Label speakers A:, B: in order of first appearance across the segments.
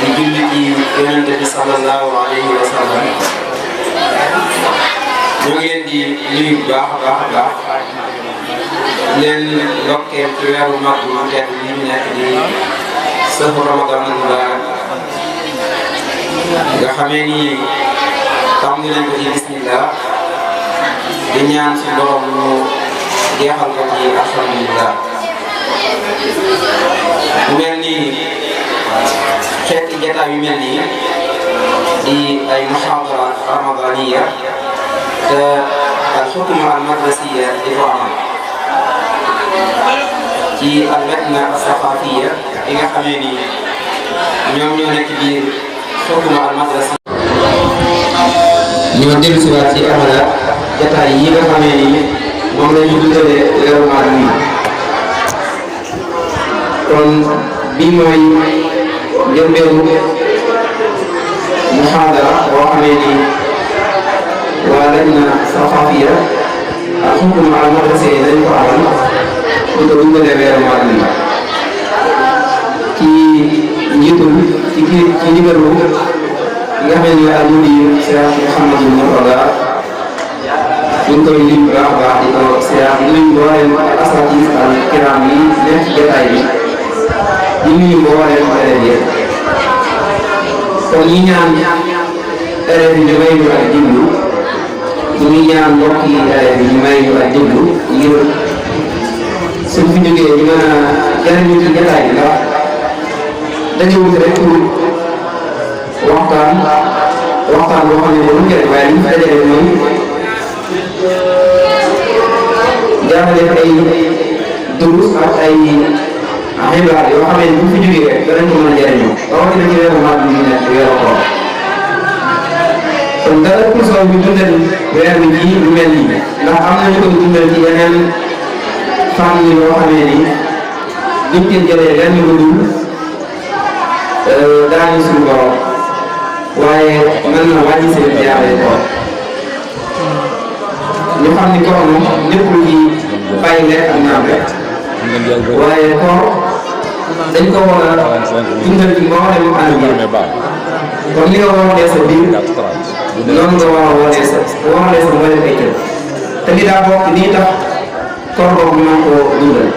A: di julli ci yonente bi sallallahu alayhi wa sallam ñu ngi leen di nuyu bu baax a baax leen ndokkeel ci weeru mag bu tedd bi ñu nekk di sëfu Ramadan mubarak nga xamee ni tàmbali nañ ko ci bismillah di ñaan ci borom ñu jeexal ko ci alhamdulillah mu mel ni xeeti jataay yu mel nii di ay muhaadara ramadaniya te al xukma al madrasiya di ko amal ci al lajna saqafiya yi nga xamee ni ñoom ñoo nekk biir xukma al madrasiya ñoo dellu si waat ci amala jataay yi nga xamee ni moom la ñu dundalee weeru maal mi kon bii mooy njëlbeenu muhaadara boo xamee ni waa lajna saqafiya ak xukma al madrasiya dañ ko amal di ko dundalee weeru maal mi ci njiitul ci ndigalu nga xam ne al mudir Cheikh Mouhamadou Mourtada ñu ngi koy lim bu baax a baax di ko Cheikh di nuyu mboolem asatid al kiram yi nekk ci jotaay bi di nuyu mboolem élèves yi kon ñi ñaan élèves yi ñu may ñu ak déglu ñu ngi ñaan mbokki élèves yi ñu may ñu ak déglu ngir suñ fi jógee ñu mën a jariñu ci jotaay bi ndax dañu wut rek waxtaan boo xam ne moom njëriñ waaye li ñu fi dajale mooy jàngale ay durus ak ay xibaar yoo xam ne bu fi jógee rek danañ ko mën a jëriñoo rawatina ci weeru maag bi ñu nekk weeru koor kon dara pour soo ñu dundal weer bi ji lu mel nii ndax am na ñu koy dundal ci yeneen fànn yoo xamee ni duñ ci jëlee lenn lu dul daañu suñu borom waaye mën na wàññi seen jaaree koor ñu xam ni koor moom ñëpp lu ci bàyyi lekk ak naan rek waaye koor dañ ko war a dundal ci mboolem anam yi comme ni nga waxee sa biir noonu nga war a waxee sa mboolem ay cër te li daa bokk nii tax koor boobu mën koo dundal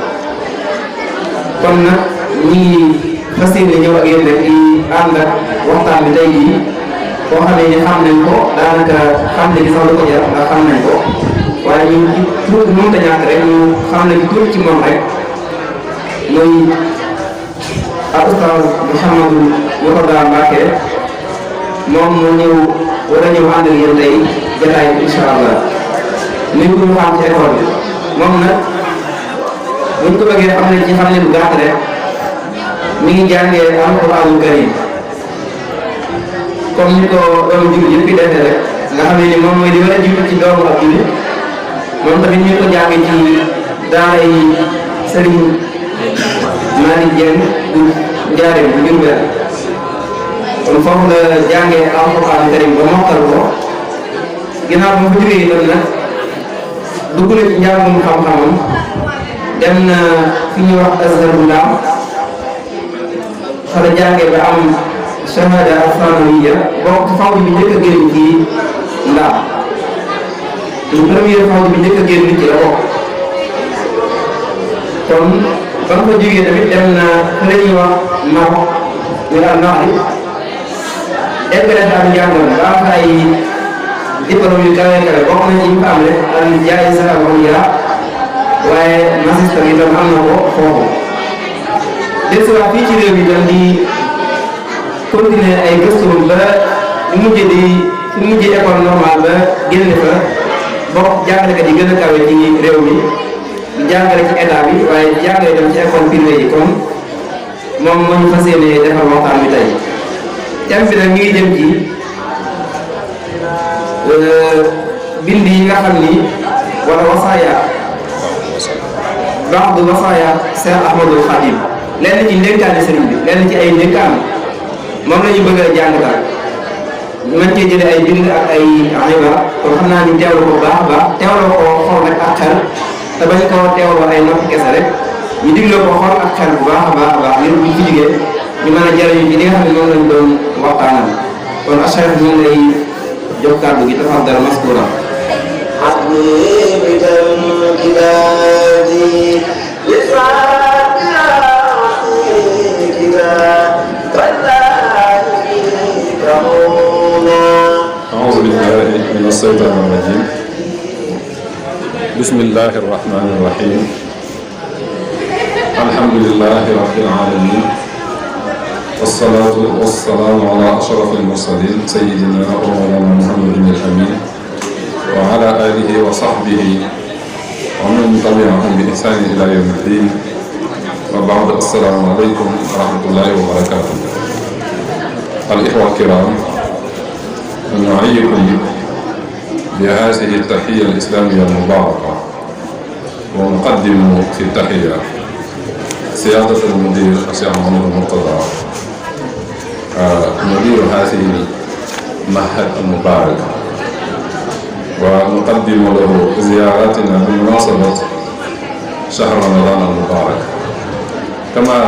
A: kon nag ñi ngi fas yéene ñëw ak yéen rek di ànd ak waxtaan bi tey jii boo xamee ni xam nañ ko daanaka xam ne gi sax lu ko jar ndax xam nañ ko waaye ñu ci tuuti mënut a ñàkk rek ñu xam ne tuuti ci moom rek muy ak Oustaz Mouhamadou Mourtada Mbacké moom moo ñëw war a ñëw ànd ak yéen tey jotaay bi incha allah ni ko ñu xam ci école bi moom nag buñ ko bëggee xam ne ci xam ne bu gàtt rek mi ngi jàngee alquranul karim comme ni ko doomu jullit yëpp defee rek nga xam ne ni moom mooy di war a jiitu ci doomu ak jullit moom tamit ñu ko jàngee ci daara yi Serigne Malick Dieng bu Njaaréem bu Diourbel kon foofu la jàngee alquranul karim ba mokkal ko ginnaaw ba mu fa jógee itam nag dugg na ci njàngum xam-xamam dem na fi ñuy wax Azhar bu Ndaam fa la jàngee ba am shahada al-thanawiya bokk faw bi njëkk a génn ci Ndaam ñu première faw bi njëkk a génn ci la bokk kon ba nga fa jógee tamit dem na fa la ñuy wax Maroc ñu daal Maroc eggale fa am njàngam ba am ay diplôme yu kawe kawe bokk na ci ñu fa am rek al jaayisa al-ulya waaye master yi tam am na ko foofu desiwaat fii ci réew mi tam di continuer ay gëstoom ba ñu mujjee école normale ba génne fa bokk jàngalekat yi gën a kawe ci réew mi di jàngale ci état bi waaye di jàngale tam ci école privée yi kon moom moo ñu fas yéene defal waxtaan bi tey thème bi nag mi ngi jëm ci bind yi nga xam ni wala wasaaya baax du wasaaya Cheikh Ahmadul Khadim lenn ci ndénkaane sëriñ bi lenn ci ay ndénkaan moom la ñu bëgg a jàngatal ñu mën cee jëlee ay bind ak ay xibaar kon xam naa ñu teewlu ko baax a baax teewloo ko xool rek ak xel te bañ koo teewloo ay noppi kese rek ñu digloo ko xool ak xel bu baax a baax ngir bu ñu fi jógee ñu mën a jëriñu ci li nga xam ne moom lañ doon waxtaanal kon Cheikh ñu ngi lay jox kàddu gi tafaddal maskura
B: أعوذ بالله من الشيطان الرجيم بسم الله الرحمن الرحيم الحمد لله رب العالمين والصلاة والسلام على أشرف المرسلين سيدنا ومولانا محمد الأمين وعلى آله وصحبه ومن تبعهم بإحسان إلى يوم الدين وبعد السلام عليكم ورحمة الله وبركاته. الإخوة الكرام، نحييكم بهذه التحية الإسلامية المباركة، ونقدم في التحية سيادة المدير الشيخ محمد المرتضى مدير هذه المعهد المبارك، ونقدم له زياراتنا بمناسبة شهر رمضان المبارك، كما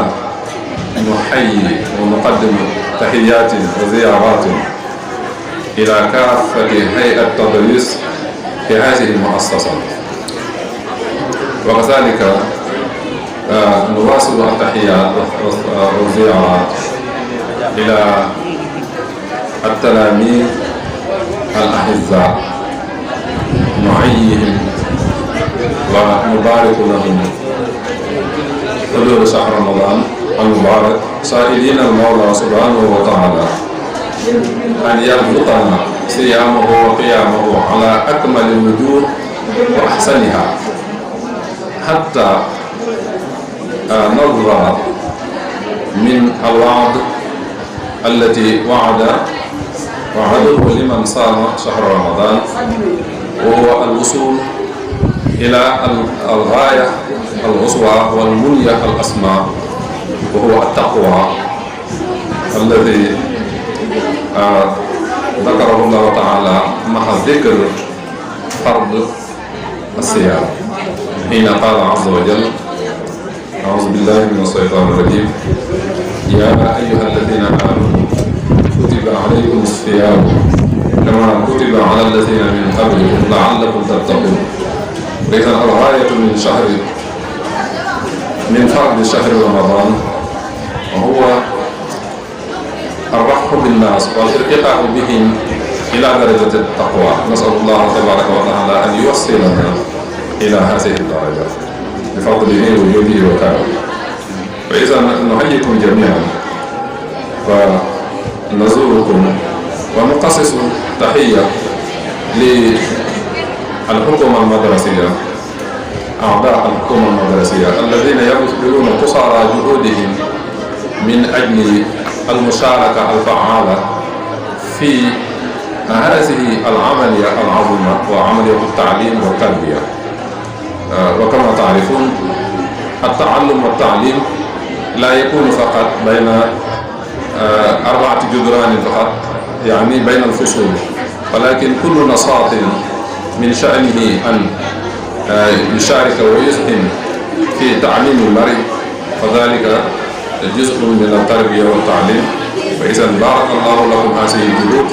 B: نحيي ونقدم تحيات وزيارات إلى كافة هيئة التدريس في هذه المؤسسة، وكذلك نواصل التحيات والزيارات إلى التلاميذ الأعزاء، نحييهم ونبارك لهم حلول شهر رمضان المبارك، سائلين المولى سبحانه وتعالى أن يرزقنا صيامه وقيامه على أكمل الوجوه وأحسنها، حتى نظر من الوعد التي وعده لمن صام شهر رمضان، وهو الوصول إلى الغاية القصوى والمنية الأسمى، وهو التقوى الذي ذكره الله تعالى مع ذكر فرض الصيام حين قال عز وجل: أعوذ بالله من الشيطان الرجيم، يا أيها الذين آمنوا كتب عليكم الصيام كما كتب على الذين من قبلكم لعلكم تتقون. إذن الغاية من فرض شهر رمضان وهو الرفق بالناس والارتقاء بهم إلى درجة التقوى. نسأل الله تبارك وتعالى أن يوصلنا إلى هذه الدرجة بفضله وجوده وكرمه. فإذا نحييكم جميعا ونزوركم ونقصص تحية للحكومة المدرسية، أعضاء الحكومة المدرسية الذين يبذلون قصارى جهودهم من أجل المشاركة الفعالة في هذه العملية العظيمة وعملية التعليم والتربية. وكما تعرفون التعلم والتعليم لا يكون فقط بين 4 جدران فقط، يعني بين الفصول، ولكن كل نشاط من شأنه أن يشارك ويسهم في تعليم المرء، فذلك جزء من التربية والتعليم. وإذا بارك الله لكم هذه الجهود،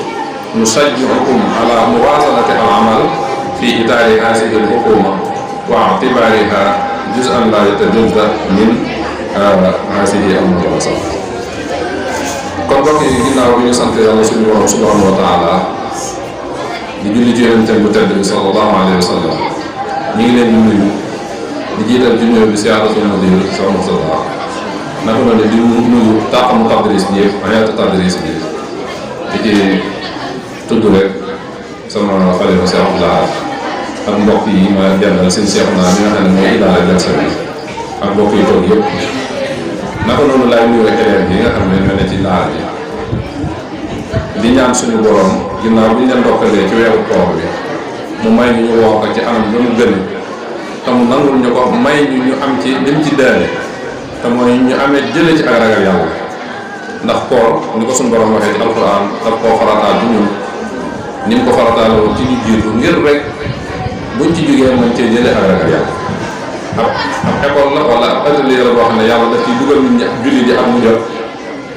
B: نشجعكم على مواصلة العمل في إطار هذه الحكومة واعتبارها جزءا لا يتجزأ من هذه المدرسة. kon mbokk yi ginnaaw bi ñu sant Yàlla suñu Boroom subhanahu wa taala di julli ci Yonent bu tedd bi sallallahu alayhi wa sallam, ñu ngi leen di nuyu di jiital ci nuyu bi siyaaratul mudir Cheikh Mourtada, naka noonu di nuyu taaxamu tadris bi yëpp, hayatu tadris bi di ci tudd rek sama xalifa Cheikh Abdoulaye ak mbokk yi ma jàndal seen Cheikh naa mi nga xam ne mooy idaara lecture bi ak mbokk yi toog yëpp. naka noonu laay nuyu élèves yi nga xam ne ñoo ne ci daara ji di ñaan suñu borom ginnaaw bi ñu leen ndokkalee ci weeru koor bi mu may ñu woo ko ci anam lu mu gën te mu nangul ñu ko may ñu am ci lim ci daale te mooy ñu amee jële ci ak ragal yàlla, ndax koor ni ko suñu borom waxee ci alquran daf koo farataal du ñun ni mu ko farataal woon ci ñu jiitu ngir rek buñ ci jógee mën cee jële ak ragal yàlla. ab école la wala ab atelier la boo xam ne yàlla daf ciy dugal nit ñi julli di am mu jot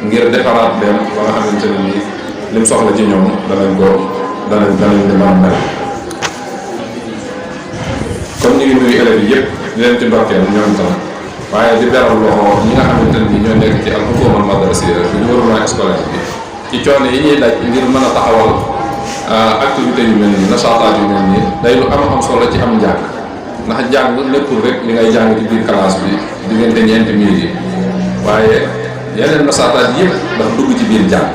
B: ngir defaraat leen ba nga xamante ne nii lim soxla ci ñoom danañ di mën a mel. kon ñu ngi nuyu élèves yi yëpp di leen ci ndokkeel ñoom tam waaye di beral loxo ñi nga xamante ne nii ñoo nekk ci al-hukuma al-madrasiyya bi gouvernement scolaire bi ci coono yi ñuy daj ngir mën a taxawal activité yu mel nii nashaataat yu mel nii day lu am solo ci am njàng ndax jàng nekkul rek li ngay jàng ci biir classe bi diggante ñeenti minutes yi waaye yeneen nashaataat yëpp dafa dugg ci biir jàng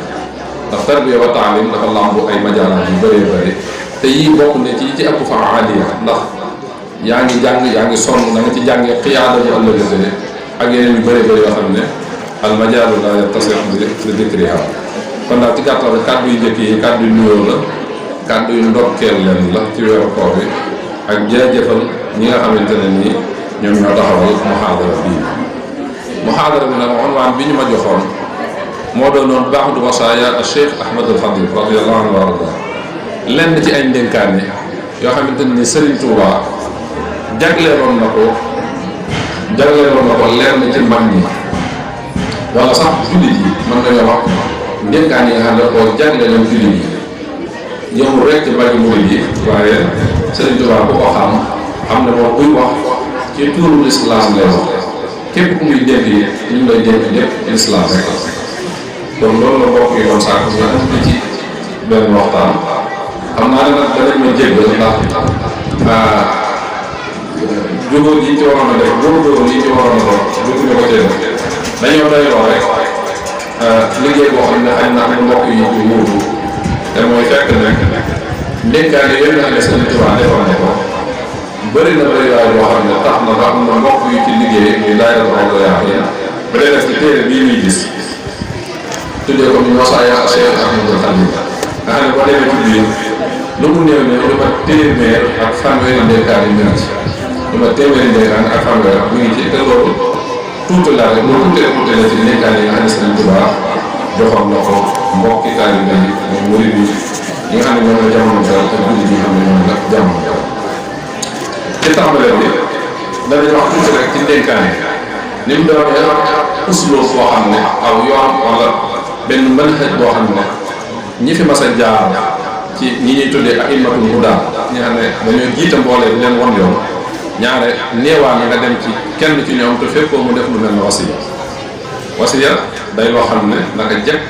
B: ndax tarbiya wa taalim dafa lambu ay majaalaat yu bëree bëri te yii bokk ne ci ëpp fa aadiya ndax yaa ngi jàng yaa ngi sonn da nga ci jàngee xiyaada bu ëllëgate ak yeneen yu bëree bëri yoo xam ne al majaalu la yattasi'u li dhikriha kon daal ci gàttal kàddu yu njëkk yi kàddu yu nuyoo la kàddu yu ndokkeel leen la ci weeru koor bi ak jaajëfal ñi nga xamante ne nii ñoom ñoo taxawal muhaadara bi nag unwaan bi ñu ma joxoon moo doonoon ba'du wasaaya Cheikh Ahmad al Khadim radiyallahu anhu wa arda lenn ci ay ndénkaane yoo xamante ne ni Serigne Touba jagleeloon na ko lenn ci mag ñi wala sax jullit yi mën nañoo wax ndénkaan yi nga xam ne koo jagleeloon jullit yi yëmul rek ci magi murid yi waaye Serigne Touba bu ko xam ne moom buy wax ci tuuru lislaam lay wax képp ku muy dénk yi ñu ngi lay dénk lépp lislaam rek donc loolu la bokk yi doon sàkk nga indi ci benn waxtaan xam naa ne nag danañ ma jéggal ndax jógóor yi ci waroon a def góor-góor yi ci waroon a doon jóguñu ko teel dañoo doyloo rek liggéey boo xam ne xëy na am mbokk yi ci wuutu te mooy fekk nag ndénkaane yooyu nga xam ne Sëriñ Tuubaa defoon ne ko bëri na bëri waay boo xam ne tax na ba am na mbokk yu ci liggéey muy daayira Rawdu Rayaahiin ba dee def ci téere bii ñuy gis tuddee ko ñu wasaaya Cheikh Ahmadul Khadim nga xam ne boo demee ci biir lu mu néew ne lu ma téeméer ak fanweeri ndénkaane mi ngi ci lu ma téeméeri ndénkaane ak fanweer mi ngi ci te loolu tuuti la rek loolu tuuti la ci ndénkaane yi nga xam ne Sëriñ Tuubaa joxoon na ko mbokki taalibe yi mooy murid yi ñi nga xam ne ñoom la jamono dal ak jullit yi nga xam ne ñoom la jamono dal ci tàmbale bi danañ wax tuuti rek ci ndénkaane ni mu doon usloob boo xam ne aw yoon wala benn manhaj boo xam ne ñi fi mas a jaar ci ñi ñuy tuddee a'immatul hudaa ñi nga xam ne dañoo jiite mboole bi leen won yoon ñaare neewaa na nga dem ci kenn ci ñoom te fekkoo mu def lu mel ne wasiya day loo xam ne naka jekk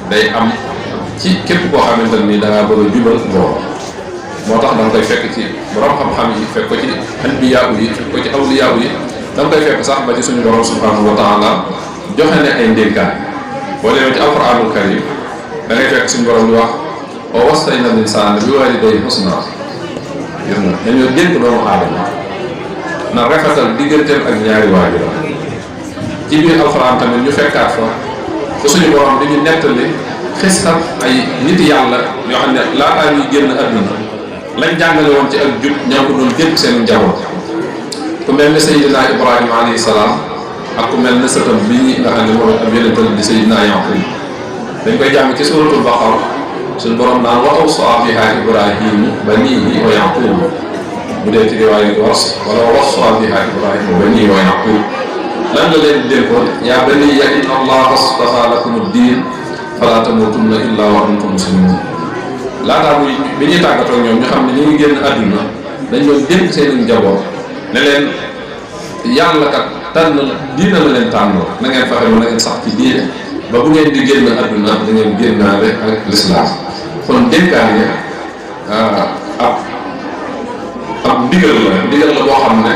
B: day am ci képp koo xamante ni da ngaa bëgg a jubal mbooloo moo tax da nga koy fekk ci borom xam-xam yi fekk ko ci anbiyaa yi fekk ko ci awliyaa yi da nga koy fekk sax ba ci suñu borom subhanahu wa taala joxe ne ay ndénkaan boo demee ci alquranul karim da ngay fekk suñu borom di wax wa wassayna l-insaana bi waalidayhi husnaa gis nga dañoo dénk doomu aadama na rafetal digganteem ak ñaari waajuram ci biir alquran tamit ñu fekkaat fa te suñu borom dañu nettali xisal ay nit yàlla yoo xam ne laataa ñuy génn adduna lañ jàngale woon ci ak jub ñoo ko doon dénk seen njaboot ku mel ne Seydina Ibrahima alayhi salaam ak ku mel ne sëtam bii nga xam ne mooy ab yonental di Seydina Yaqub dañ koy jàng ci suratul Baqara suñu borom naan wa awsaa bihaa Ibrahimu baniihi wa Yaqub bu dee ci riwaaya Wars wala wa wassaa bihaa Ibrahimu baniihi wa Yaqub lan la leen di dénkoon yaa baniyya inna Allaha astafaa lakumu d-diin falaa tamuutunna illaa wa antum muslimuun laataa muy bi ñuy tàggatoo ñoom ñu xam ne ñu ngi génn àdduna dañ doon dénk seen njaboot ne leen yàlla kat tànn diina la leen tànnoo na ngeen fexe ba na ngeen sax ci diine ba bu ngeen di génn àdduna da ngeen génnaale ak lislaam kon dénkaane ab ndigal la boo xam ne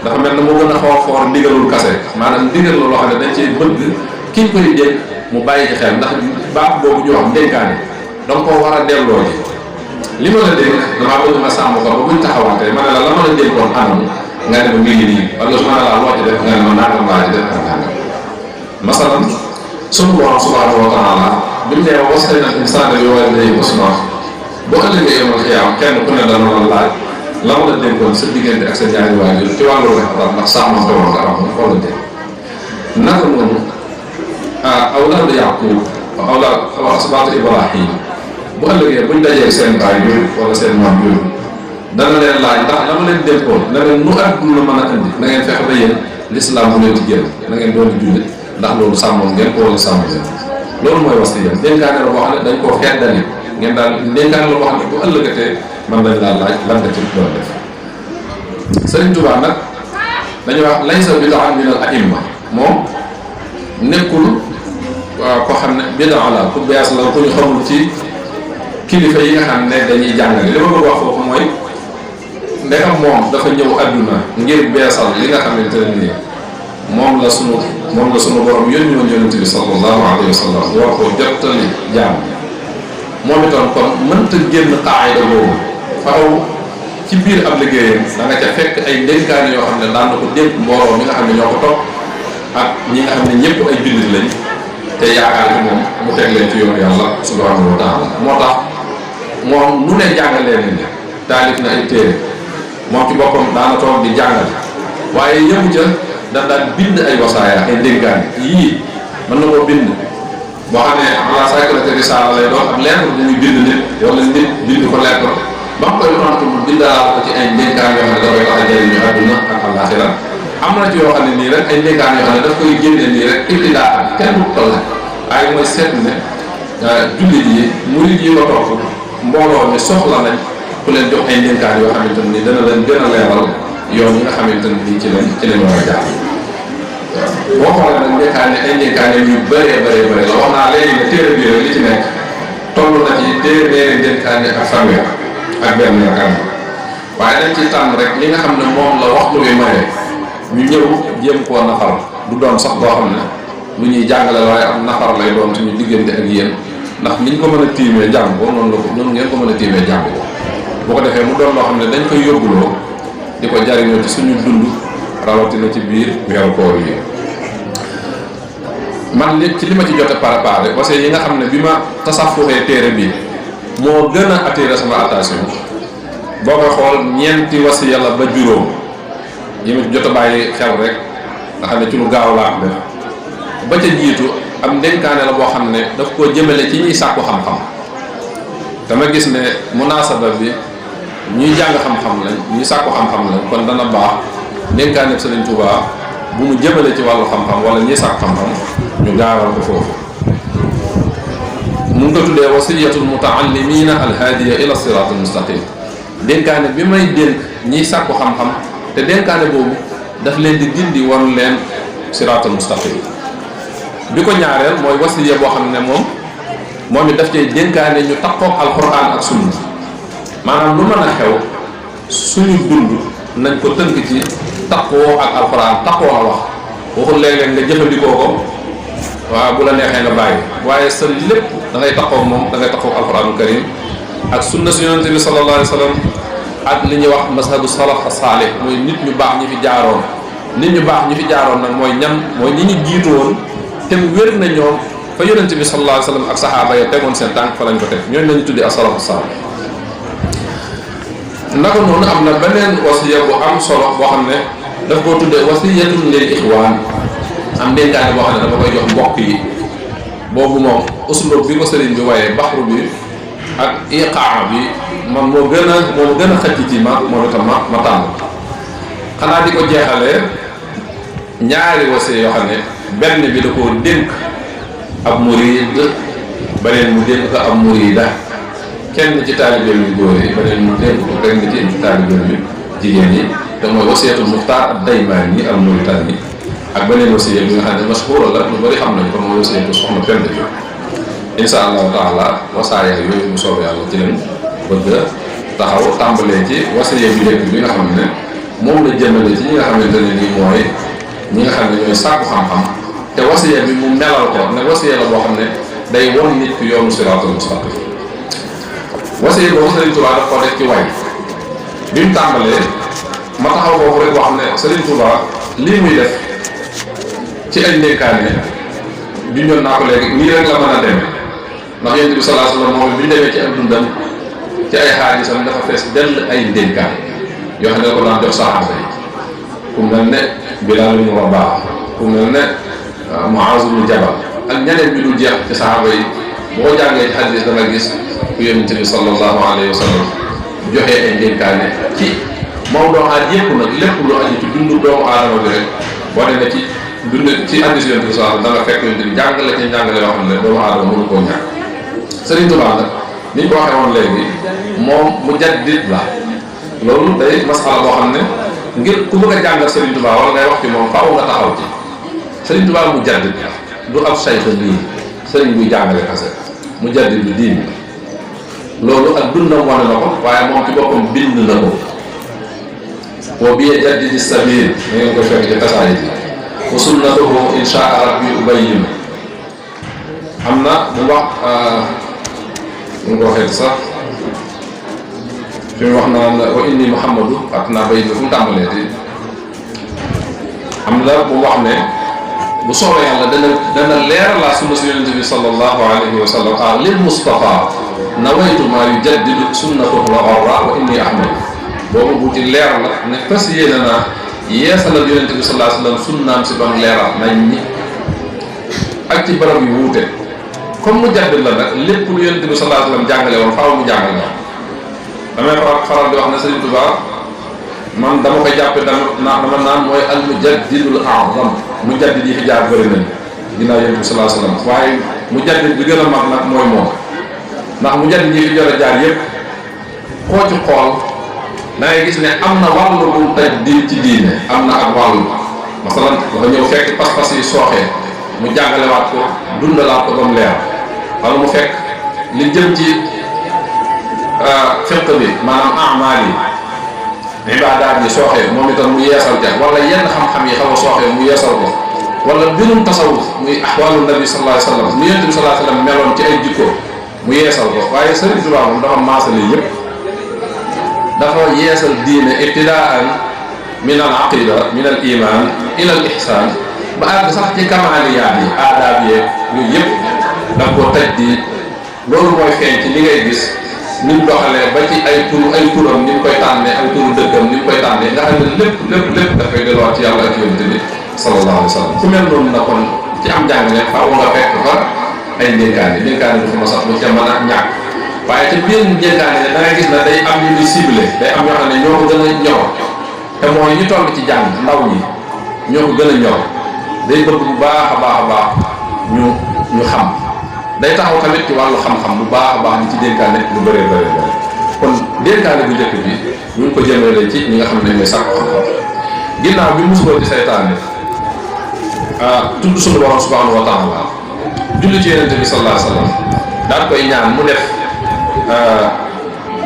B: dafa mel ne moo gën a xaw a foor ndigalul kase maanaam ndigal la loo xam ne dañ cee bëgg ki ñu koy dénk mu bàyyi ci xel ndax baax boobu ñu wax dénkaane donc koo war a delloo ji li ma la dénk damaa bëgg nga sàmm ko ba buñ taxawaatee ma ne la ma la dénkoon anam nga ne ma mi ngi nii wala su ma ne laa loo ci def nga ne ma nangam laa ci def ak nangam masalan sunu borom subhanahu wa taala bi mu nee wassayna l-insaana bi waalidayhi husnaa bu ëllëgee yawmal qiyaama kenn ku ne dana la laaj la ma la dénkoon sa diggante ak sa ñaari waajur ci wàllu rafetal ndax sàmmante woon nga am foo la dénk naka noonu awlaadu Yaaqub awlaad asbaatu Ibrahim bu ëllëgee buñ dajee seen baay yooyu wala seen maam yooyu dana leen laaj ndax la ma leen dénkoon na leen nu àdduna mën a indi na ngeen fexe ba yéen lislaam bu leen ci génn na ngeen doon jullit ndax loolu sàmmoon ngeen ko wala sàmm leen loolu mooy wasiya dénkaane la boo xam ne dañ koo feddali ngeen daal dénkaane la boo xam ne bu ëllëgatee man dañ laa laaj lan nga ci doon def. Sëriñ Tuubaa nag dañuy wax laysa bid'an min al a'imma moom nekkul koo xam ne bid'a la ku bees la ku ñu xamul ci kilifa yi nga xam ne dañuy jàngale li ma bëgg wax foofu mooy ndegam moom dafa ñëw adduna ngir beesal li nga xamante ne nii moom la sunu borom yónni woon yonent bi sallallahu alayhi wa sallam war ko jottali jaam moom itam kon mënta génn qaayda boobu faaw ci biir ab liggéeyam da nga ca fekk ay dénkaane yoo xam ne daan na ko dénk mbooloo mi nga xam ne ñoo ko topp ak ñi nga xam ne ñëpp ay jullit lañ te yaakaar ci moom mu teg leen ci yoonu yàlla subhanahu wa taala moo tax moom nu ne jàngalee nañ ne taalif na ay téere moom ci boppam daana toog di jàngal waaye yëmu ca daf daan bind ay wasaaya ay dénkaane yii mën na koo bind boo xam ne ala saykilate risaala lay doon ak lettre bu muy bind nit wala nit bind ko lettre ba mu koy tontu mu bindalaat ko ci ay dénkaan yoo xam ne dafay tax a jëriñu àdduna ak àllaaxira am na ci yoo xam ne nii rek ay dénkaan yoo xam ne daf koy génne nii rek ibtidaa ak kenn du ko laaj waaye mooy seet ne jullit yi murid yi ko topp mbooloo mi soxla nañ ku leen jox ay dénkaan yoo xamante ne nii dana leen gën a leeral yoon yi nga xamante ne nii ci lañ war a jaar boo xoolee nag dénkaan ay dénkaan yu bëree la wax naa léegi ne téere bi rek li ci nekk toll na ci téeméeri dénkaan ak fanweer ak benn yaakaar waaye dañ ci tànn rek li nga xam ne moom la waxtu bi maye ñu ñëw jéem koo nafar du doon sax boo xam ne lu ñuy jàngale waaye am nafar lay doon suñu diggante ak yéen ndax niñ ko mën a tiimee jàng ko noonu la ko noonu ngeen ko mën a tiimee jàng ko boo ko defee mu doon loo xam ne dañ koy yóbbuloo di ko jariñoo ci suñu dund rawatina ci biir weeru koor yi man li ci li ma ci jote préparé parce que yi nga xam ne bi ma tasafuxee téere bi moo gën a attiré sama attention boo koy xool ñeenti wasiya la ba juróom yi ma jot a bàyyi xel rek nga xam ne ci lu gaaw laa def ba ca jiitu am dénkaane la boo xam ne daf koo jëmale ci ñuy sàkku xam-xam dama gis ne munaasaba bi ñuy jàng xam-xam lañ ñuy sàkku xam-xam lañ kon dana baax dénkaane Sëriñ Tuubaa bu mu jëmale ci wàllu xam-xam wala ñuy sàkku xam-xam ñu gaawal ko foofu mu ngi ko tuddee wasiyatul mutaallimina alhaadiya ila siraatul mustaqim dénkaane bi may dénk ñiy sàkku xam-xam te dénkaane boobu daf leen di gindi wan leen siraatul mustaqim bi ko ñaareel mooy wasiya boo xam ne moom it daf cay dénkaane ñu takkook alquran ak sunna maanaam lu mën a xew suñu dund nañ ko tënk ci takkoo ak alquran takkoo la wax waxul léeg-léeg nga jëfandikoo ko waaw bu la neexee nga bàyyi waaye sa lépp da ngay takkook moom da ngay takkook alquranul karim ak sunna si yonente bi sallallahu alayhi wa sallam ak li ñuy wax mazhabu salaf as-salih mooy nit ñu baax ñi fi jaaroon nit ñu baax ñi fi jaaroon nag mooy ñan mooy ñi ñu jiitu woon te mu wér na ñoom fa yonente bi sallallahu alayhi wa sallam ak saxaaba ya tegoon seen tànk fa lañ ko teg ñooñu lañu tuddi as-salaf as-salih naka noonu am na beneen wasiya bu am solo boo xam ne daf koo tuddee wasiyatun lil ixwaan am dénkaane boo xam ne dafa koy jox mbokk yi boobu moom uslub bi ko sëriñ bi waaye baxru bi ak iqaa bi man moo gën a xëcc ci moom itam ma tànn xanaa di ko jeexalee ñaari wasiya yoo xam ne benn bi da koo dénk ab murid beneen mu dénk ko ab murida kenn ci taalibeem yu góor yi beneen mu dénk ko kenn ci taalibeem yu jigéen yi te mooy wasiyatul muxtaar ad-Daymaani al-Mauritani ak beneen wasiya bi nga xam ne mashhuura la lu bari xam nañ ko mooy wasiyatu soxna Penda Diop insha allahu taala wasaaya yooyu mu soobee yàlla ci lañ bëgg a taxaw tàmbalee ci wasiya bi njëkk bi nga xam ne moom la jëmale ci ñi nga xamante ne nii mooy ñi nga xam ne ñooy sàkku xam-xam te wasiya bi mu melal ko ne wasiya la boo xam ne day won nit ki yoonu siraatul mustaqim wasiya boobu Sëriñ Tuubaa daf ko def ci way bi mu tàmbalee ma taxaw foofu rek boo xam ne Sëriñ Tuubaa lii muy def ci ay ndénkaane junjoon naa ko léegi nii rek la mën a demee ndax Yonent bi sallallahu alayhi wa sallam moom bi ñu demee ci ak dundam ci ay xaadisam dafa fees dell ay ndénkaan yoo xam ne da ko daan jox saxaaba yi ku mel ne Bilaal ibn Rabaah ku mel ne Muaaz ibn Jabal ak ñeneen bi du jeex ci saxaaba yi boo ko jàngee ci xadis danga gis ku Yonent bi sallallahu alayhi wa sallam joxe ay ndénkaane ci mawduuaat yépp nag lépp lu aju ci dundu doomu aadama bi rek boo demee ci dund ci hadiis Yonent bi sallallahu alayhi wa sallam da nga fekk Yonent bi jàngale ci njàngale yoo xam ne doomu aadama mënu koo ñàkk. Sëriñ Tuubaa nag ni ñu ko waxee woon léegi moom mujaddid la loolu day masala boo xam ne ngir ku bëgg a jàngal Sëriñ Tuubaa wala ngay wax ci moom faaw nga taxaw ci Sëriñ Tuubaa mujaddid la du ab sayx nii sëriñ buy jàngale kase mujaddid bi diin loolu ak dundam wane na ko waaye moom ci boppam bind na ko wa bi jaddidi sabil ni ngeen ko fekk ci tasaay bi wa sunnatuhu inshaa rabbi ubayyin am na mu wax mu ngi ko waxee sax fi mu wax naan wa inni muhammadu ak naa bay bi fu mu tàmbalee di am na bu wax ne bu soobee yàlla dana leer la sunna si yonente bi sallallahu alayhi wa sallam lil mustafa nawaytu maa yujaddidu sunnatahu al-gharra wa inni ahmad boobu bu ci leer la ne fas yéene naa yeesalal yonente bi sallallahu alayhi wa sallam sunnaam si bam leeral nañ ñi ak ci barab yu wuute comme mu jaddid la nag lépp lu yonente bi sallallahu alayhi wa sallam jàngale woon faaw mu jàngale la damay faral di wax ne Sëriñ Tuubaa man dama koy jàppe dama naan mooy al mujaddidul a'zam mujaddid yi fi jaar bëri nañ ginnaaw yonente bi sallallahu alayhi wa sallam waaye mujaddid bi gën a mag nag mooy moom ndax mujaddid yi fi jot a jaar yëpp koo ci xool da ngay gis ne am na wàllu bu tajdiid ci diine am na ak wàllu masalan dafa ñëw fekk pas-pas yi sooxee mu jàngalewaat ko dundalaat ko ba mu leer wala mu fekk li jëm ci fiqh bi maanaam amaal yi ibaadaat yi sooxee moom itam mu yeesal ja wala yenn xam-xam yi xaw a sooxee mu yeesal ko wala mbirum tasawuf muy ahwaalu nabi sallallahu alayhi wa sallam mu yonent bi sallallahu alayhi wa sallam meloon ci ay jikko mu yeesal ko waaye Sëriñ Tuubaa moom dafa maasale yëpp dafa yeesal diine ibtidaan min al aqida min al iman ila al ihsan ba àgg sax ci kamaaliyaat yi aadaab yeeg yooyu yëpp daf ko tajdiid loolu mooy feeñ ci li ngay gis ni mu doxalee ba ci ay turam ni mu koy tànnee ay turu dëggam ni mu koy tànnee nga xam ne lépp dafay delluwaat ci yàlla ak yonent bi sallallahu alayhi wa sallam ku mel noonu na kon ci am jàngale faaw nga fekk fa ay ndénkaane du fi ma sax lu ca mën a ñàkk waaye ci biir ndénkaane da ngay gis ne day am ñu di ciblé day am ñoo xam ne ñoo ko gën a ñor te mooy ñu toll ci jàng ndaw ñi ñoo ko gën a ñor day bëgg bu baax a baax ñu xam day taxaw tamit ci wàllu xam-xam bu baax a baax ñu ci dénkaane lu bëree bëri kon dénkaane bu njëkk bi ñu ngi ko jëmale ci ñi nga xam ne ñooy sàkku xam-xam ginnaaw bi musuma di saytaane tudd suñu borom subhanahu wa taala julli ci yonente bi sallallahu alayhi wa sallam daal koy ñaan mu def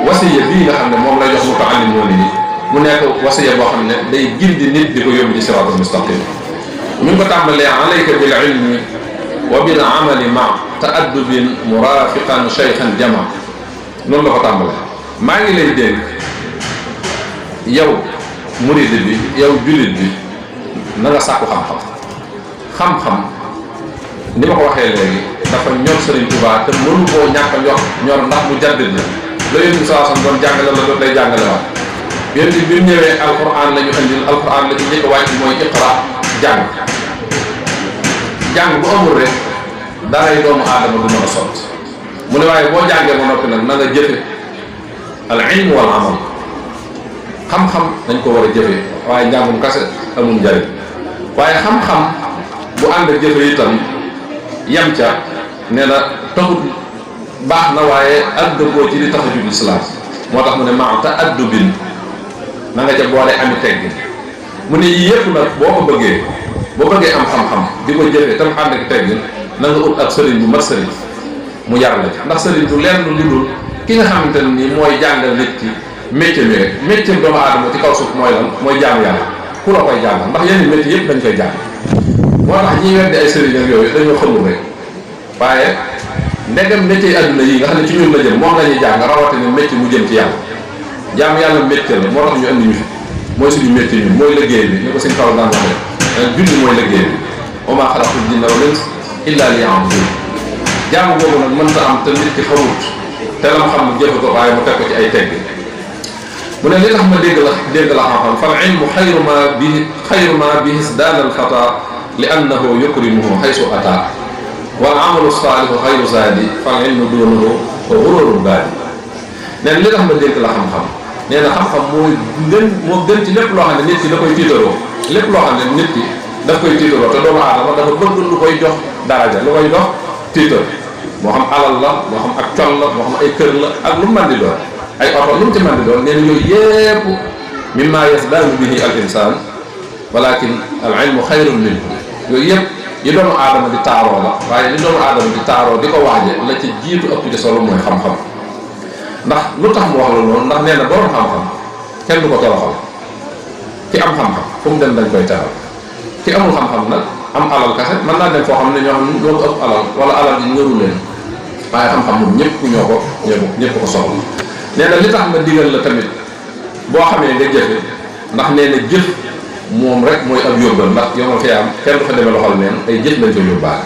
B: wasiya bii nga xam ne moom lay jox muta'allim ni mu nekk wasiya boo xam ne day gindi nit di ko yóbbu ci siraatal mustaqim ñu ngi ko tàmbalee alayka bil ilmi wa bil amali ma ta'addubin murafiqan shaykhan jama noonu la ko tàmbalee maa ngi lay dénk yow murid bi yow jullit bi na nga sàkku xam-xam ni ma ko waxee léegi dafa ñor Sëriñ Tuubaa te mënu koo ñàkk a ñor ndax mu jaddid la yonent bi sallallahu alayhi wasallam doon jàngale la doon day jàngale waat yonent bi mu ñëwee alquran la ñu andil alquran la ci njëkk a wàcc mooy iqra jàng bu amul rek daray doomu aadama du mën a sotti mu ne waaye boo jàngee ba noppi nag na nga jëfe al ilm wal amal xam-xam dañ ko war a jëfe waaye njàngum kase amul njariñ waaye xam-xam bu ànd ak jëfe itam yem ca nee na taxut baax na waaye adduboo ci li tax a jug islam moo tax mu ne ma ta'addubin na nga ca boole ami teggin mu ne yii yëpp nag boo bëggee am xam-xam di ko jëfe tam ànd ak teggin na nga ut ab sëriñ bu mat sëriñ mu yar la ndax sëriñ du lenn lu dul ki nga xamante ne nii mooy jàngal nit ki métier mi rek métier doomu aadama ci kaw suuf mooy lan mooy jaamu yàlla ku la koy jàngal ndax yenn métier yëpp dañ koy jàng moo tax ñiy weddi ay sëriñ ak yooyu dañoo xamul rek waaye ndegam métier adduna yi nga xam ne ci ñun la jëm moom la ñuy jàng rawatina métier mu jëm ci yàlla jaamu yàlla métier la moo tax ñu andi ñu fi mooy suñu métier ñun mooy liggéey bi ni ko suñ kaw daan waxee julli mooy liggéey bi wa maa xalaqtul jinna wal insa illa liya'budun jaamu boobu nag mënta am te nit ki xamut te lam xam ne jëfe ko waaye mu teg ko ci ay tegg mu ne li tax ma dégg la xam-xam fal ilmu xayru ma bihi isdaana al fata li annahu yukrimuhu haysu ata wal amalu saalihu xayru zaadi fal ilmu duunahu wa ghururul baadi nee na li tax ma dégg la xam-xam nee na xam-xam moo gën ci lépp loo xam ne nit ki da koy tiitaroo lépp loo xam ne nit ki daf koy tiitaroo te doomu aadama dafa bëgg lu koy jox daraja lu koy jox tiitar moo xam alal la moo xam ak col la moo xam ay kër la ak lu mu mën di doon ay oto lu mu ci mën di doon nee na yooyu yépp mimma yasdaadu bihi al insaan walakin al ilmu xayrun minhu yooyu yëpp yi doomu aadama di taaroo la waaye li doomu aadama di taaroo di ko waaje la ci jiitu ëpp ci solo mooy xam-xam ndax lu tax mu wax la loolu ndax nee na borom xam-xam kenn du ko toroxal ki am xam-xam fu mu dem dañ koy teral ki amul xam-xam nag am alal kase mën naa dem foo xam ne ñoo xam ñoo ko ëpp alal wala alal yi ñëru leen waaye xam-xam moom ñëpp ñëpp ko soxla nee na li tax ma digal la tamit boo xamee nga jëfe ndax nee na jëf moom rek mooy ab yóbbal ndax yomal xiyaam kenn du fa demee loxol neen ay jëf lañ ko yóbbaale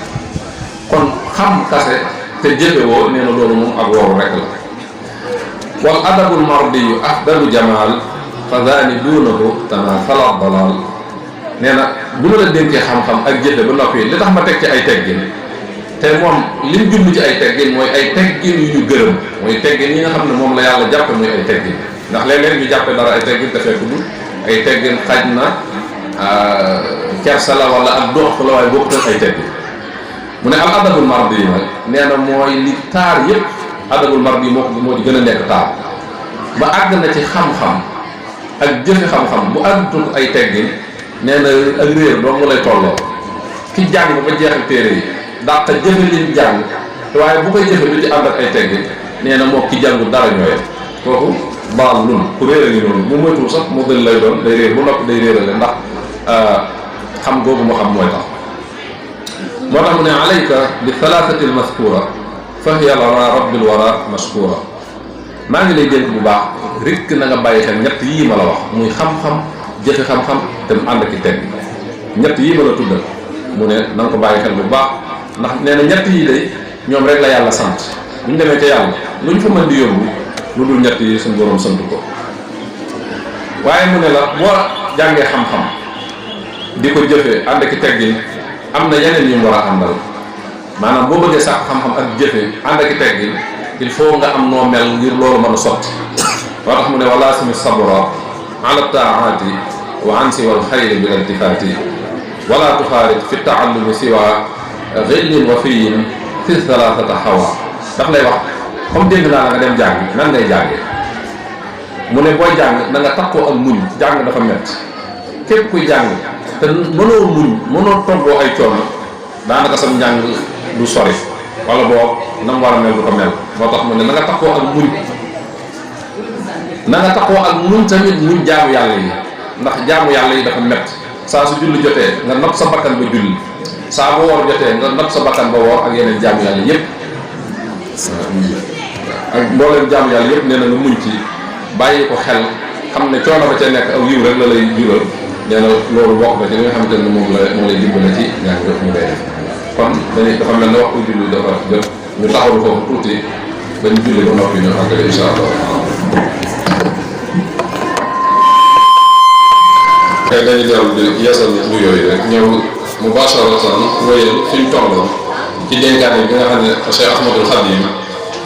B: kon xam kase te jëfe woo nee na loolu moom ak wooru rek la wal adabul mardiyu afdalu jamal fa daani duunahu tama fala dalal nee na bu ma la dénkee xam-xam ak jëfe ba noppi li tax ma teg ci ay teggin te moom lim jublu ci ay teggin mooy ay teggin yu ñu gërëm mooy teggin yi nga xam ne moom la yàlla jàppe muy ay teggin ndax léeg-léeg ñu jàppe dara ay teggin te fekk du ay teggin xaj na kersa la wala ak dox la waaye bokkut ay teggin mu ne al adabul mardi yi nag nee na mooy li taar yëpp adabul mardi yi moo di gën a nekk taar ba àgg na ci xam-xam ak jëfe xam-xam bu àggutul ay teggin nee na ak réer doo nga lay tolloo ki jàng ba jeexal téere yi dàq jëfe liñ jàng waaye bu koy jëfe du ci ànd ak ay teggin nee na moo ki jàngu dara ñooyee kooku baal lun ku réer a ngi noonu mu moytuwul sax mu dël lay doon day réer bu noppi day réerale ndax xam googu mu xam mooy tax moo tax mu ne alayka bi thalathati al mazkura fa hiya lana rabbil wara mashkura maa ngi lay dénk bu baax rikk na nga bàyyi xel ñett yii ma la wax muy xam-xam jëfe xam-xam te mu ànd ki teg ñett yii ma la tuddal mu ne na nga ko bàyyi xel bu baax ndax nee na ñett yii day ñoom rek la yàlla sant bu ñu demee ca yàlla lu ñu fa mën di yóbbu lu dul ñett yi suñu borom sant ko waaye mu ne la boo jàngee xam-xam di ko jëfee ànd ki teggin am na yeneen yu mu war a àndal maanaam boo bëggee sax xam-xam ak jëfe ànd ki teggin il faut nga am noo mel ngir loolu mën a sotti moo tax mu ne wala simi sabra ala taati wa ansi wal xayri bil iltifaati wala tuxaarit fi taallumi siwa xillin wa fiyin fi thalathata hawa daf lay wax comme dégg naa la nga dem jàng nan ngay jàngee mu ne booy jàng na nga takkoo ak muñ jàng dafa métti képp kuy jàng te mënoo muñ mënoo toggoo ay coono daanaka sam njàng du sori wala boo nam war a mel du ko mel moo tax mu ne na nga takkoo ak muñ na nga takkoo ak muñ tamit muñ jaamu yàlla yi ndax jaamu yàlla yi dafa métti saa su julli jotee nga nopp sa bakkan ba julli saa bu woor jotee nga nopp sa bakkan ba woor ak yeneen jaamu yàlla yépp ak mbooleem jaamu yàlla yëpp nee na nga muñ ci bàyyi ko xel xam ne coono ba ca nekk aw yiw rek la lay jural nee na loolu bokk na ci li nga xamante ne moom lay dimbale ci ñaan nga mu koy def kon dañuy dafa mel ne waxtu julli dafa jot ñu taxawlu foofu tuuti ba ñu julli ba noppi ñu àggale insha allah. tey dañuy dellu di yeesal lu yooyu rek ñëw mubasharatan wéyal fi ñu tolloon ci dénkaane bi nga xam ne Cheikh Ahmadul Khadim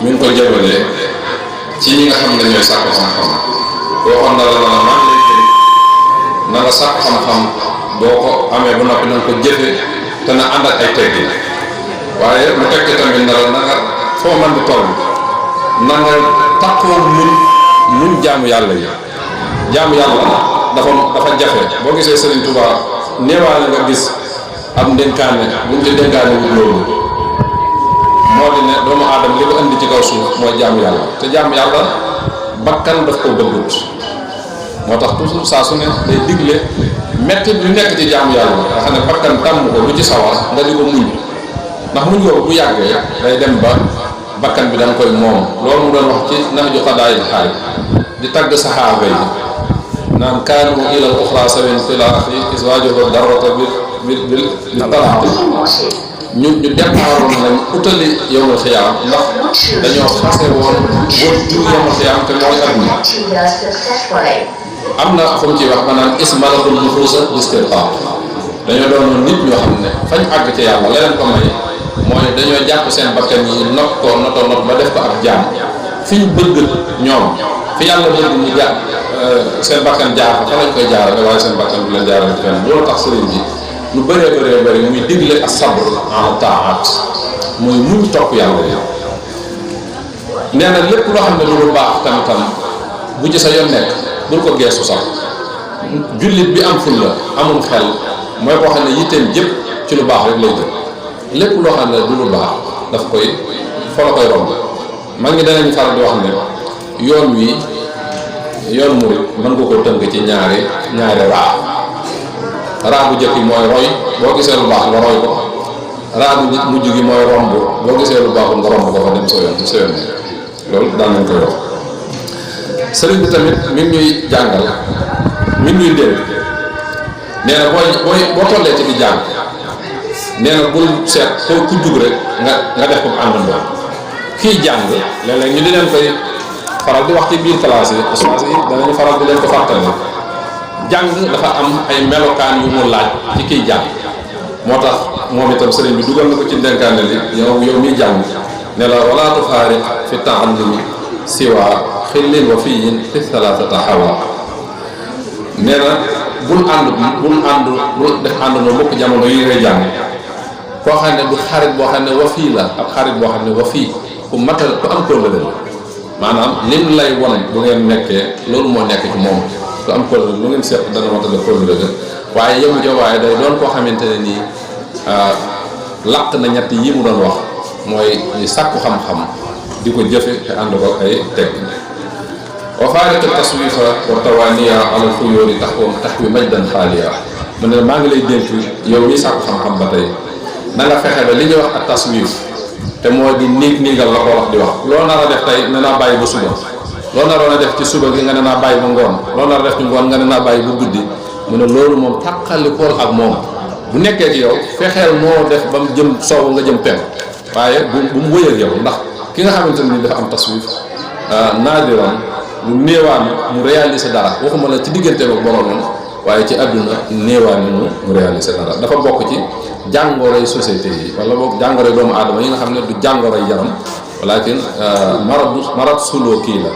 B: mi ngi ko jëmale ci ñi nga xam ne ñooy sàkku xam-xam waxoon na la man na nga sàkku xam-xam boo ko amee ba noppi na nga ko jëfe te na ànd ak ay teggi waaye mu tekk tamit na la na nga foo mën di toll na nga takkoo muñ jaamu yàlla yi jaamu yàlla dafa jafe boo gisee Serigne Touba néewaale nga gis ab ndénkaane buñ ci dénkaane wut loolu moo di ne doomu aadama li ko indi ci kaw suuf mooy jaamu yàlla te jaamu yàlla bakkan daf ko bëggut moo tax toujours saa su ne day digle metti lu nekk ci jaamu yàlla nga xam ne bakkan tàmm ko lu ci sawar nga di ko muñ ndax muñ ko bu yàggee day dem ba bakkan bi da nga koy moom loolu mu doon wax ci nax ju xadaayil xaay di tagg saxaaba yi naan kaanu ilal uxra sawin tilaafi iswaajoho darrata bil talaati ñu départoon nañ utali yowmal xiyaam ndax dañoo xase woon wër jur yowmal xiyaam te mooy adduna am na fu mu ciy wax maanaam ismalakul nufuusa istirqaaq dañoo doonoon nit ñoo xam ne fañ àgg ci yàlla la leen ko may mooy dañoo jàpp seen bakkan yi not ko notoo not ba def ko ab jaam fi ñu bëgg ñoom fi yàlla bëgg ñu seen bakkan jaar fa lañ koy jaarale waaye seen bakkan du leen jaarale fenn loolu tax sëriñ bi lu bëree bëri muy digle as-sabr ala taat muy muñ topp yàlla yi. nee na lépp loo xam ne lu baax tam bu ci sa yoon nekk bul ko geesu sax. jullit bi am fulla amul xel mooy koo xam ne yitteem jëpp ci lu baax rek lay jël lépp loo xam ne du lu baax daf koy fa la koy romb. mag ñi danañ faral di wax ne yoon murit mën nga ko tënk ci ñaari raa bu jëkk mooy roy boo gisee lu baax nga roy ko. raa bu mujj gi mooy romb boo gisee lu baaxul nga romb ko fa dem sa yoon loolu daan nañ koy wax. sëriñ bi tamit mi ngi ñuy jàngal mi ngi ñuy dénk nee na boo tollee ci di jàng nee na bul seet ku jug rek nga def ko àndandoo. kii jàng léeg-léeg ñu di leen koy faral di wax ci biir classe yi ustaas yi danañu faral di leen ko fàttali jàng dafa am ay melokaan yu mu laaj ci kiy jàng. moo tax moom itam sëriñ bi dugal na ko ci ndenkaane li yow miy jàng ne la wala tufaariq fi ta'allumi siwa xillin wa fiyin fi thalathata hawa. nee na bul def ànd noo mukk jamono yi ngay jàng koo xam ne du xarit boo xam ne wa fii la ab xarit boo xam ne wa fii ku matal ku am kóllëre la maanaam lim lay won bu ngeen nekkee loolu moo nekk ci moom ku am kóllëre lu ngeen seet dana matal kóllëre ga waaye yemu jo waaye day doon koo xamante ne nii làq na ñett yi mu doon wax mooy ñu sàkku xam-xam di ko jëfe te ànd ko ay teg wa faariq taswifa wa tawaniya ala xuyóori taxwi majdan xaaliya mu ne maa ngi lay dénk yow mi sàkku xam-xam ba tey na nga fexe ba li ñuy wax ak taswif te moo di niigal la ko wax di wax loo nar a def tey ne naa bàyyi ba suba loo naroon a def ci suba gi nga ne naa bàyyi ba ngoon loo nar a def ci ngoon nga ne naa bàyyi ba guddi mu ne loolu moom tàqalikool ak moom bu nekkee ak yow fexeel moo def ba mu jëm sow nga jëm penk waaye bu mu wëy ak yow ndax ki nga xamante ne dafa am taswif naadiran lu néewaan mu réaliser dara waxuma la ci diggante ak boromam waaye ci àdduna néewaan mu réaliser dara dafa bokk ci jàngoroy société yi wala boog jàngoroy doomu aadama yi nga xam ne du jàngoroy yaram walakin marad suloo kii la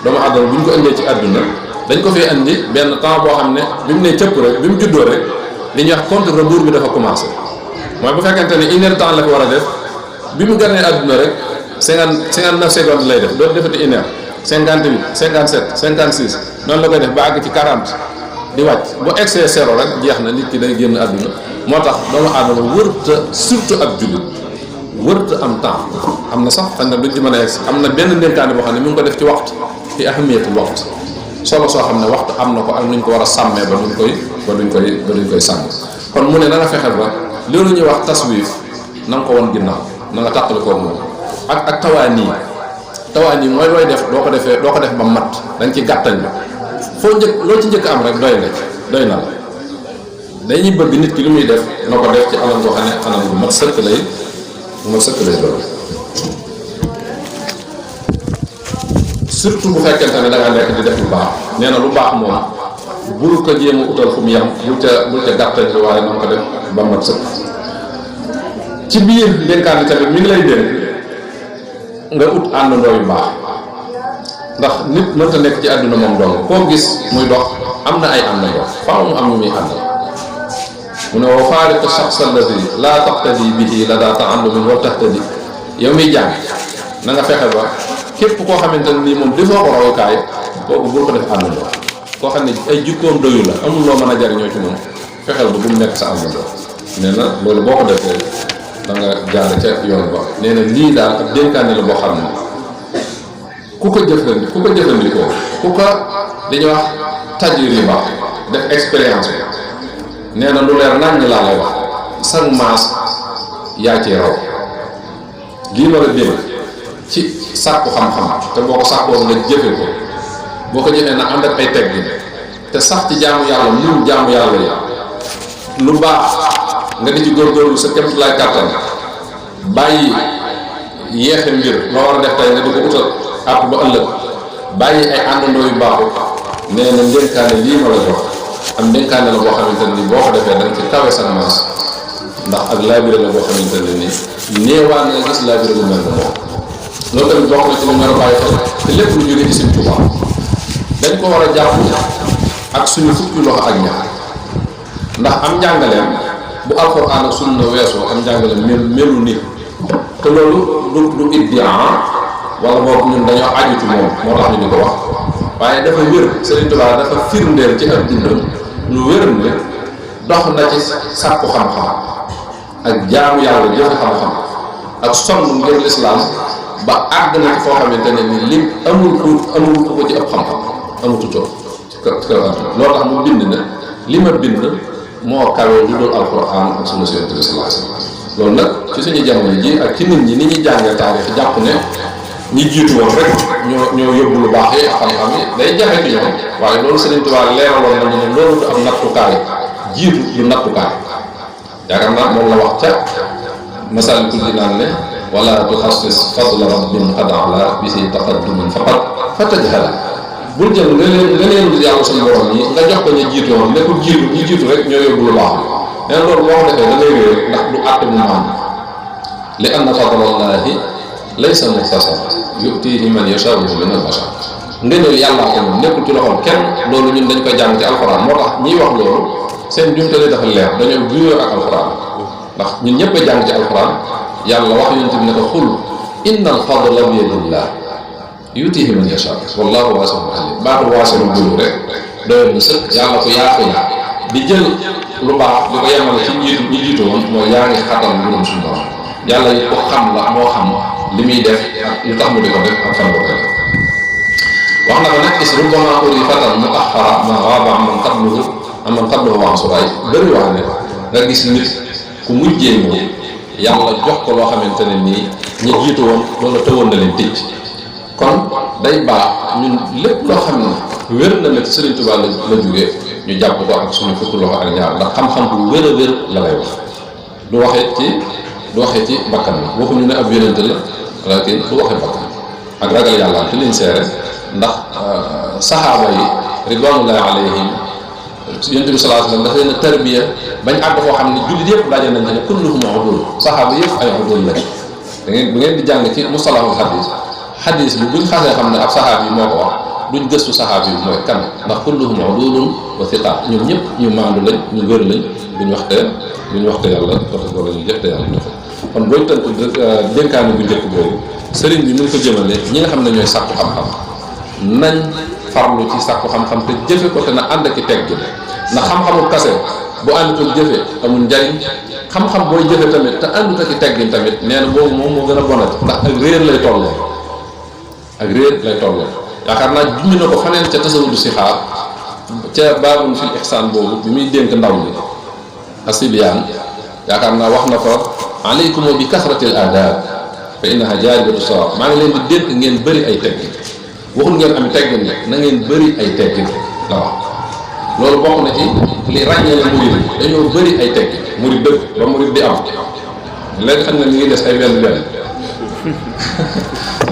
B: doomu aadama bu ñu ko indee ci àdduna dañ ko fee indi benn temps boo xam ne bi mu ne cëpp rek bi mu juddoo rek li ñuy wax contre rebours bi dafa commencé mooy bu fekkente ne une heure temps la fi war a def bi mu gënee àdduna rek 59 secondes lay def dootu defati une heure 58 57 56 noonu la koy def ba àgg ci 40 di wàcc bu excès zéro rek jeex na nit ki day génn àdduna moo tax doomu aadama wërta surtout ab jullit wërta am temps am na sax xëy na duñ ci mën a egg am na benn ndénkaane boo xam ne mi ngi ko def ci waxtu fi ahamiyatul waxtu solo soo xam ne waxtu am na ko ak nuñ ko war a sàmmee ba duñ koy sàmm kon mu ne na nga fexe ba loolu ñuy wax taswif na nga ko won ginnaaw na nga tàqali koo moom ak tawaani mooy looy def doo ko def ba mat dañ ci gàttañ la loo ci njëkk am rek doy na la dañuy bëgg nit ki lu muy def na ko def ci anam boo xam ne anam bu mat sëkk lay doon surtout bu fekkente ne da nga nekk di def lu baax nee na lu baax moom bul ko jéem a utal fu mu yem bul ca gàttañ la waaye na ko def ba mat sëkk ci biir dénkaan bi tamit mi ngi lay dénk nga ut àndandoo yu baax ndax nit mënta nekk ci àdduna moom dong koo gis muy dox am na ay àndandoo faaw mu am ñu muy àndal mu ne wa faariq shakhs alladi laa taqtadi bihi la daa ta'allumin wa tahtadi yow miy jàng na nga fexe ba képp koo xamante ne nii moom defoo ko royukaay kooku bul ko def àndandoo koo xam ne ay jikkoom doyu la amul loo mën a jariñoo ci moom fexeel ba bu mu nekk sa àndandoo nee na loolu boo ko defee da nga jaar ca yoon ba nee na lii daal ak dénkaane la boo xam ne ku ko jëfandikoo ku ko dañuy wax tajriba def expérience bi nee na lu leer nañ laa lay wax sag maas yaa ci raw lii ma la dénk ci sàkku xam-xam te boo ko sàkkoo nga jëfe ko boo ko jëfee na ànd ak ay teggin te sax ci jaamu yàlla mun jaamu yàlla yi lu baax nga di ci góorgóorlu sa kéem lay kàttan bàyyi yeexe mbir loo war a def tey nga di ko utal àpp ba ëllëg bàyyi ay àndandoo yu baaxu nee na ndénkaane lii ma la jox am ndénkaane la boo xamante ne ni boo ko defee da nga ci kawe sa maas ndax ak laabire la boo xamante ne ni néewaan nga gis laabire lu mel ne moom loolu tamit bokk na ci lu mel ne bàyyi xel te lépp lu jóge ci Sëriñ Tuubaa dañ ko war a jàpp ak suñu fukki loxo ak ñaar ndax am njàngaleem bu alxuraan ak sunna weesoo am njàngale melu ni te loolu du iddia wala boog ñun dañoo aju ci moom moo tax ñu di ko wax waaye dafa wér Sëriñ Tuubaa dafa firndeel ci ak dundam lu wér ne dox na ci sàkku xam-xam ak jaamu yàlla jëfe xam-xam ak sonn ngir lislaam ba àgg na ci foo xamante ne ni lim amul ku ko ci ëpp xam-xam amutu coow loolu tax mu bind na li ma bind moo kawe lu dul alxuraan ak sunna Yonent bi sallallahu alayhi wasallam loolu nag ci suñu jamono ji ak ci nit ñi ni ñuy jàngee taarix jàpp ne ñi jiitu woon rek ñoo yóbbu lu baax yi ak xam-xam yi day jafe ci ñoom waaye loolu Sëriñ Tuubaa leeraloon nañu ne loolu du am nattukaay jiitu du nattukaay yaakaar naa moom la wax ca Masaalikul Jinaan ne wala tuxassis fadla rabbin qad ala bihi taqadduman faqad fatajhala bul jël nga leen yàlla suñu borom yi nga jox ko ñu jiitu woon ne ko jiitu ñi jiitu rek ñoo yóbbu lu baax bi nee loolu boo ko defee da ngay réer ndax du àtte mu maam li anna fadlallahi laysa muxtasar yutihi man yashaa'u min al-bashar ngëneel yàllaa ko moom nekkul ci loxoom kenn loolu ñun dañ koy jàng ci alxuraan moo tax ñiy wax loolu seen jumtale dafa leer dañoo juyoo ak alxuraan ndax ñun ñëpp a jàng ci alxuraan yàlla wax yonent bi ne ko xul inna al-fadla bi yadillah yutihi man yashaa wallahu waasi'un aliim baatu waasi'un bulu rek doyoon na sëkk yàlla ko yaatu la di jël lu baax di ko yemale ci ñi jiitu woon mooy yaa ngi xatal mbirum suñu borom yàlla yi ko xam la moo xam li muy def ak lu tax mu di ko def ak fan ko def wax na ko nag is rubbama uri fatan mutahhara ma ghaaba amman qabluhu wa ansuraay bëri wax ne nga gis nit ku mujjee ñëw yàlla jox ko loo xamante ne nii ñi jiitu woon loolu tëwoon na leen tëj kon day baax ñun lépp loo xam ne wér na ne Sëriñ Tuubaa la jógee ñu jàpp ko ak suñu fukki loxo ak ñaar ndax xam-xam bu wér a wér la lay wax du waxee ci bakkan la waxuñu ne ab yonent la walakin du waxee bakkan ak ragal yàlla te liñ seere ndax saxaaba yi ridwanullahi alayhim Yonent bi sallallahu alayhi wasallam dafa leen a tarbiya bañ àgg foo xam ne jullit yëpp daje nañ ne kulluhum udul saxaaba yëpp ay udul lañ da ngeen bu ngeen di jàng ci mustalahul xadis bi buñ xasee xam ne ab saxaab yi moo ko wax duñ gëstu saxaab yi mooy kan ndax kulluhum udulun wa thiqat ñoom ñëpp ñu maandu lañ ñu wér lañ duñ waxte yàlla dafa wala ñu jëfte yàlla dafa kon booy tënk dénkaane bu njëkk boobu sëriñ bi mu ngi ko jëmale ñi nga xam ne ñooy sàkku xam-xam nañ farlu ci sàkku xam-xam te jëfe ko te na ànd ak i teggin ndax xam-xamul kase bu àndutul jëfe amul njariñ xam-xam booy jëfe tamit te àndut ak i teggin tamit nee na boobu moom moo gën a bonati ndax ak réer lay tolloo yaakaar naa junj na ko faneen ca tasawudu si xaar ca baabun fil ihsaan boobu bi muy dénk ndaw ñi asibiyaan yaakaar naa wax na ko alaykum bi kasratil aadaab fa innaha jaalibatu sawaab maa ngi leen di dénk ngeen bëri ay teggin waxul ngeen am teggin nag na ngeen bëri ay teggin la wax loolu bokk na ci li ràññee la murid dañoo bëri ay teggin murid dëgg ba murid di am léegi xam ne mi ngi des ay benn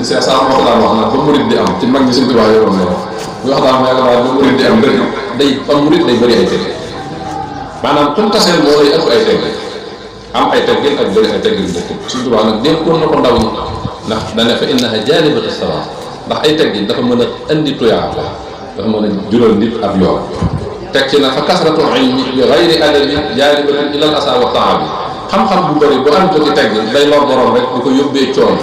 B: c'est ça moo ko daan wax naan ba murid di am ci mag ñi suñu tubaab yoroon na ñu wax daan yaakaar naa ba murid di am dëgg day ba murid day bëri ay teggin maanaam comme taseel moo lay ëpp ay teggin am ay teggin ak bëri ay teggin dëkk suñu tubaab nag dénkoon na ko ndaw ñi ndax dane fa innaha jaalibatu sawaab ndax ay teggin dafa mën a indi tuyaab la dafa mën a jural nit ab yoon teg ci na fa kasratul ilmi bi ghayri adabi jaalibatun ilal asaa wa taabi xam-xam bu bëri bu am ci teggin day lor borom rek di ko yóbbee coono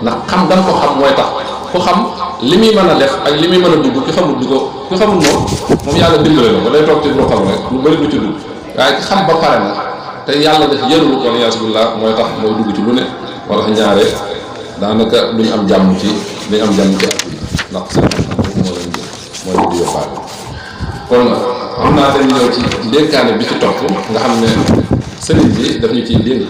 B: ndax xam dam ko xam mooy tax ku xam li muy mën a def ak li muy mën a dugg ki xamul moom yàlla dimbale la ba day toog ci lu xam rek lu bëri du ci dugg waaye ki xam ba pare na te yàlla def yërul wala yasubillah mooy tax mooy dugg ci lu ne wala ñaare daanaka duñ am jàmm ci àdduna ndax seen xam-xam boobu moo leen di yóbbaale kon xam naa dañu ñëw ci dénkaane bi ci topp nga xam ne sëriñ bi daf ñu ciy dénk